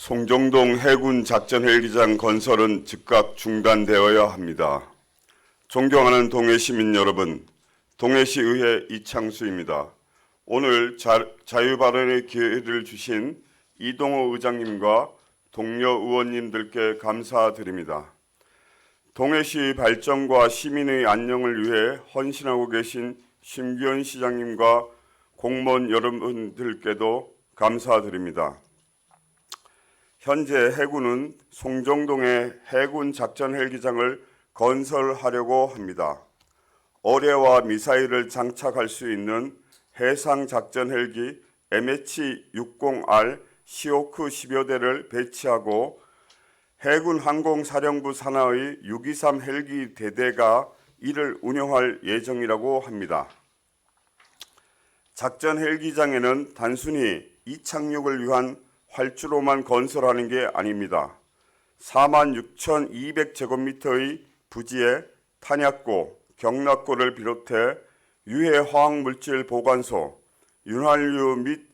송정동 해군 작전 헬기장 건설은 즉각 중단되어야 합니다. 존경하는 동해 시민 여러분, 동해시의회 이창수입니다. 오늘 자유발언의 기회를 주신 이동호 의장님과 동료 의원님들께 감사드립니다. 동해시 발전과 시민의 안녕을 위해 헌신하고 계신 심기현 시장님과 공무원 여러분들께도 감사드립니다. 현재 해군은 송정동에 해군 작전 헬기장을 건설하려고 합니다. 어뢰와 미사일을 장착할 수 있는 해상 작전 헬기 MH-60R 시호크 10여 대를 배치하고 해군 항공사령부 산하의 623 헬기 대대가 이를 운영할 예정이라고 합니다. 작전 헬기장에는 단순히 이착륙을 위한 활주로만 건설하는 게 아닙니다. 46,200제곱미터의 부지에 탄약고, 경락고를 비롯해 유해 화학물질 보관소, 윤활유 및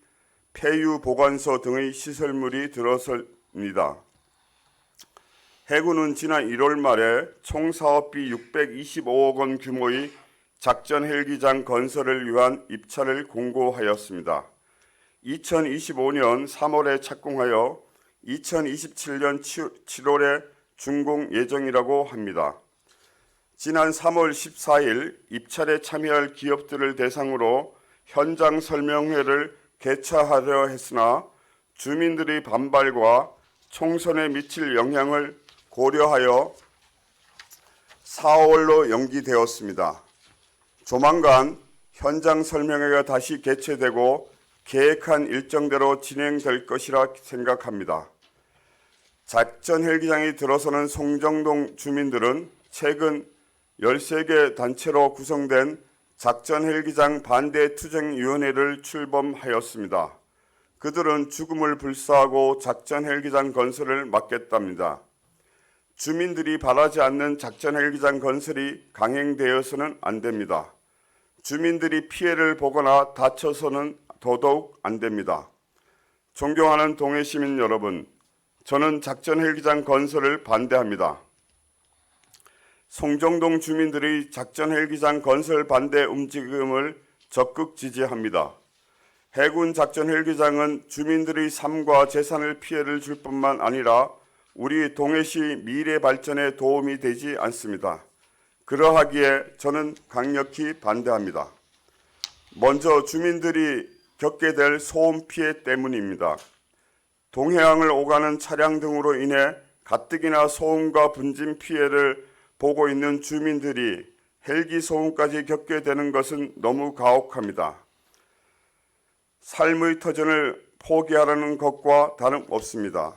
폐유 보관소 등의 시설물이 들어섭니다. 해군은 지난 1월 말에 총 사업비 625억 원 규모의 작전 헬기장 건설을 위한 입찰을 공고하였습니다. 2025년 3월에 착공하여 2027년 7월에 준공 예정이라고 합니다. 지난 3월 14일 입찰에 참여할 기업들을 대상으로 현장 설명회를 개최하려 했으나 주민들의 반발과 총선에 미칠 영향을 고려하여 4월로 연기되었습니다. 조만간 현장 설명회가 다시 개최되고 계획한 일정대로 진행될 것이라 생각합니다. 작전 헬기장이 들어서는 송정동 주민들은 최근 13개 단체로 구성된 작전 헬기장 반대 투쟁위원회를 출범하였습니다. 그들은 죽음을 불사하고 작전 헬기장 건설을 막겠답니다. 주민들이 바라지 않는 작전 헬기장 건설이 강행되어서는 안 됩니다. 주민들이 피해를 보거나 다쳐서는 더더욱 안 됩니다. 존경하는 동해 시민 여러분, 저는 작전 헬기장 건설을 반대합니다. 송정동 주민들의 작전 헬기장 건설 반대 움직임을 적극 지지합니다. 해군 작전 헬기장은 주민들의 삶과 재산을 피해를 줄 뿐만 아니라 우리 동해시 미래 발전에 도움이 되지 않습니다. 그러하기에 저는 강력히 반대합니다. 먼저 주민들이 겪게 될 소음 피해 때문입니다. 동해안을 오가는 차량 등으로 인해 가뜩이나 소음과 분진 피해를 보고 있는 주민들이 헬기 소음까지 겪게 되는 것은 너무 가혹합니다. 삶의 터전을 포기하라는 것과 다름없습니다.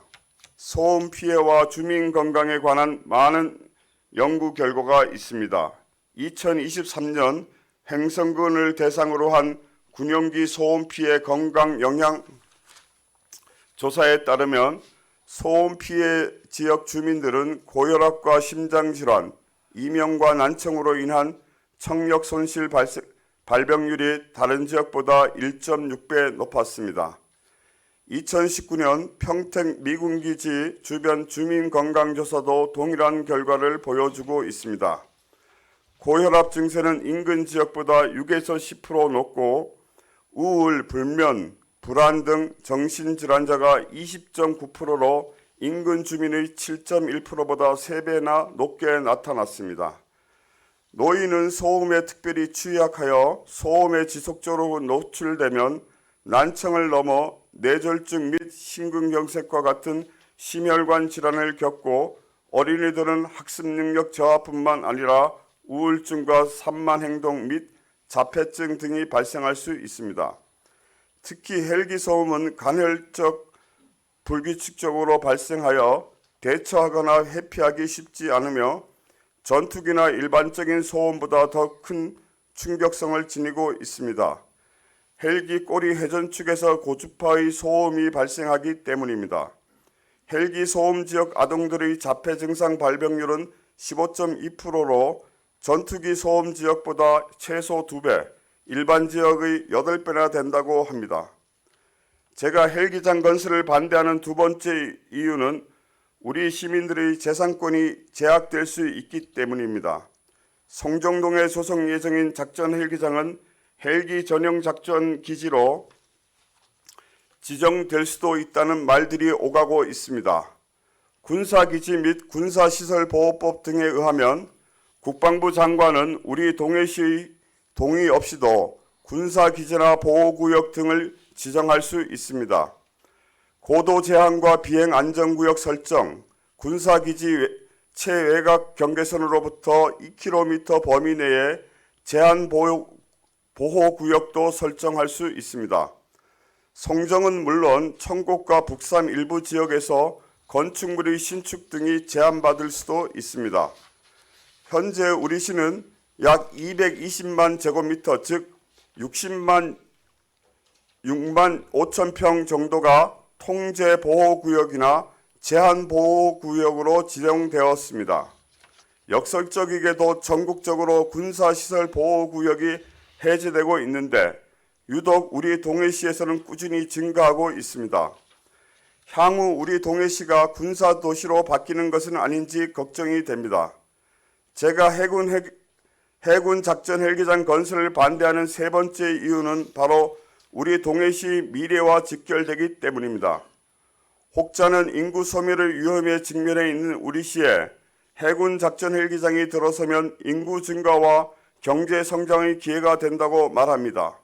소음 피해와 주민 건강에 관한 많은 연구 결과가 있습니다. 2023년 행성군을 대상으로 한 군용기 소음 피해 건강 영향 조사에 따르면 소음 피해 지역 주민들은 고혈압과 심장질환, 이명과 난청으로 인한 청력 손실 발병률이 다른 지역보다 1.6배 높았습니다. 2019년 평택 미군기지 주변 주민 건강조사도 동일한 결과를 보여주고 있습니다. 고혈압 증세는 인근 지역보다 6에서 10% 높고 우울, 불면, 불안 등 정신질환자가 20.9%로 인근 주민의 7.1%보다 3배나 높게 나타났습니다. 노인은 소음에 특별히 취약하여 소음에 지속적으로 노출되면 난청을 넘어 뇌졸중 및 심근경색과 같은 심혈관 질환을 겪고 어린이들은 학습 능력 저하뿐만 아니라 우울증과 산만 행동 및 자폐증 등이 발생할 수 있습니다. 특히 헬기 소음은 간헐적 불규칙적으로 발생하여 대처하거나 회피하기 쉽지 않으며 전투기나 일반적인 소음보다 더 큰 충격성을 지니고 있습니다. 헬기 꼬리 회전축에서 고주파의 소음이 발생하기 때문입니다. 헬기 소음 지역 아동들의 자폐 증상 발병률은 15.2%로 전투기 소음 지역보다 최소 2배, 일반 지역의 8배나 된다고 합니다. 제가 헬기장 건설을 반대하는 두 번째 이유는 우리 시민들의 재산권이 제약될 수 있기 때문입니다. 송정동에 조성 예정인 작전 헬기장은 헬기 전용 작전 기지로 지정될 수도 있다는 말들이 오가고 있습니다. 군사기지 및 군사시설보호법 등에 의하면 국방부 장관은 우리 동해시의 동의 없이도 군사기지나 보호구역 등을 지정할 수 있습니다. 고도 제한과 비행 안전구역 설정, 군사기지 최외곽 경계선으로부터 2km 범위 내에 제한 보호구역도 설정할 수 있습니다. 송정은 물론 청곡과 북산 일부 지역에서 건축물의 신축 등이 제한받을 수도 있습니다. 현재 우리 시는 약 220만 제곱미터, 즉 6만 5천 평 정도가 통제보호구역이나 제한보호구역으로 지정되었습니다. 역설적이게도 전국적으로 군사시설 보호구역이 해제되고 있는데 유독 우리 동해시에서는 꾸준히 증가하고 있습니다. 향후 우리 동해시가 군사도시로 바뀌는 것은 아닌지 걱정이 됩니다. 제가 해군 작전 헬기장 건설을 반대하는 세 번째 이유는 바로 우리 동해시 미래와 직결되기 때문입니다. 혹자는 인구 소멸의 위험에 직면해 있는 우리 시에 해군 작전 헬기장이 들어서면 인구 증가와 경제 성장의 기회가 된다고 말합니다.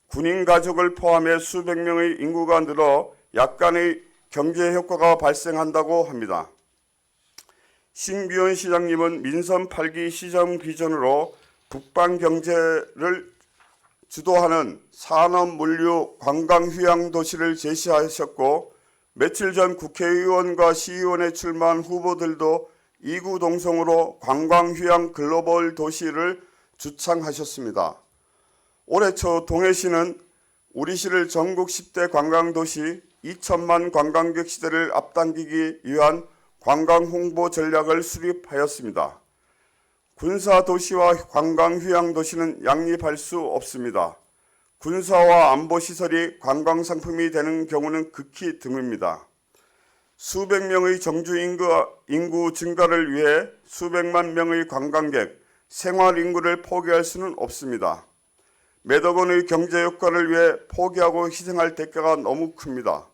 군인 가족을 포함해 수백 명의 인구가 늘어 약간의 경제 효과가 발생한다고 합니다. 신규현 시장님은 민선 8기 시정 비전으로 북방 경제를 주도하는 산업, 물류, 관광, 휴양 도시를 제시하셨고 며칠 전 국회의원과 시의원에 출마한 후보들도 이구동성으로 관광, 휴양 글로벌 도시를 주창하셨습니다. 올해 초 동해시는 우리 시를 전국 10대 관광도시 2천만 관광객 시대를 앞당기기 위한 관광 홍보 전략을 수립하였습니다. 군사도시와 관광휴양도시는 양립할 수 없습니다. 군사와 안보시설이 관광상품이 되는 경우는 극히 드뭅니다. 수백 명의 정주 인구 증가를 위해 수백만 명의 관광객, 생활인구를 포기할 수는 없습니다. 몇억 원의 경제 효과를 위해 포기하고 희생할 대가가 너무 큽니다.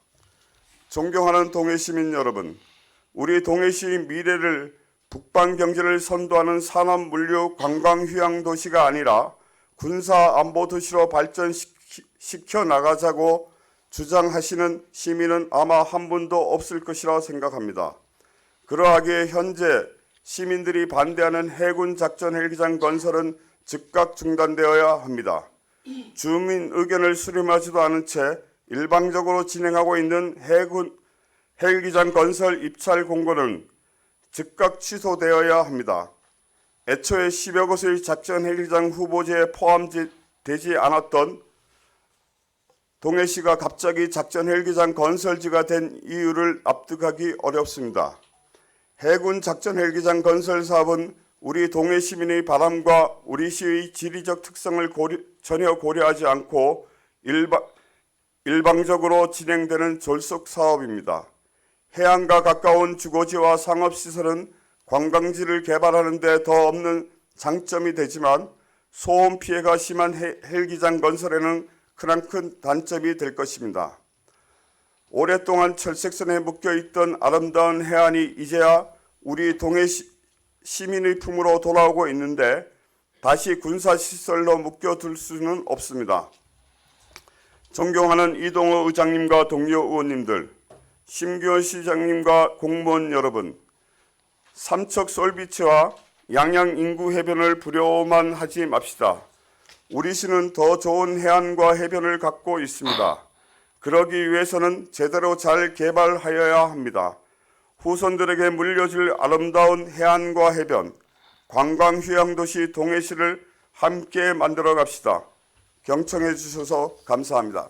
존경하는 동해시민 여러분, 우리 동해시의 미래를 북방 경제를 선도하는 산업, 물류, 관광, 휴양 도시가 아니라 군사 안보 도시로 발전시켜 나가자고 주장하시는 시민은 아마 한 분도 없을 것이라 생각합니다. 그러하기에 현재 시민들이 반대하는 해군 작전 헬기장 건설은 즉각 중단되어야 합니다. 주민 의견을 수렴하지도 않은 채 일방적으로 진행하고 있는 해군 헬기장 건설 입찰 공고는 즉각 취소되어야 합니다. 애초에 10여 곳의 작전 헬기장 후보지에 포함되지 않았던 동해시가 갑자기 작전 헬기장 건설지가 된 이유를 납득하기 어렵습니다. 해군 작전 헬기장 건설 사업은 우리 동해 시민의 바람과 우리 시의 지리적 특성을 전혀 고려하지 않고 일방적으로 진행되는 졸속 사업입니다. 해안과 가까운 주거지와 상업시설은 관광지를 개발하는 데 더 없는 장점이 되지만 소음 피해가 심한 헬기장 건설에는 크나큰 단점이 될 것입니다. 오랫동안 철책선에 묶여있던 아름다운 해안이 이제야 우리 동해 시민의 품으로 돌아오고 있는데 다시 군사시설로 묶여둘 수는 없습니다. 존경하는 이동호 의장님과 동료 의원님들, 심규현 시장님과 공무원 여러분, 삼척 솔비치와 양양 인구 해변을 부려워만 하지 맙시다. 우리 시는 더 좋은 해안과 해변을 갖고 있습니다. 그러기 위해서는 제대로 잘 개발하여야 합니다. 후손들에게 물려줄 아름다운 해안과 해변, 관광 휴양도시 동해시를 함께 만들어 갑시다. 경청해 주셔서 감사합니다.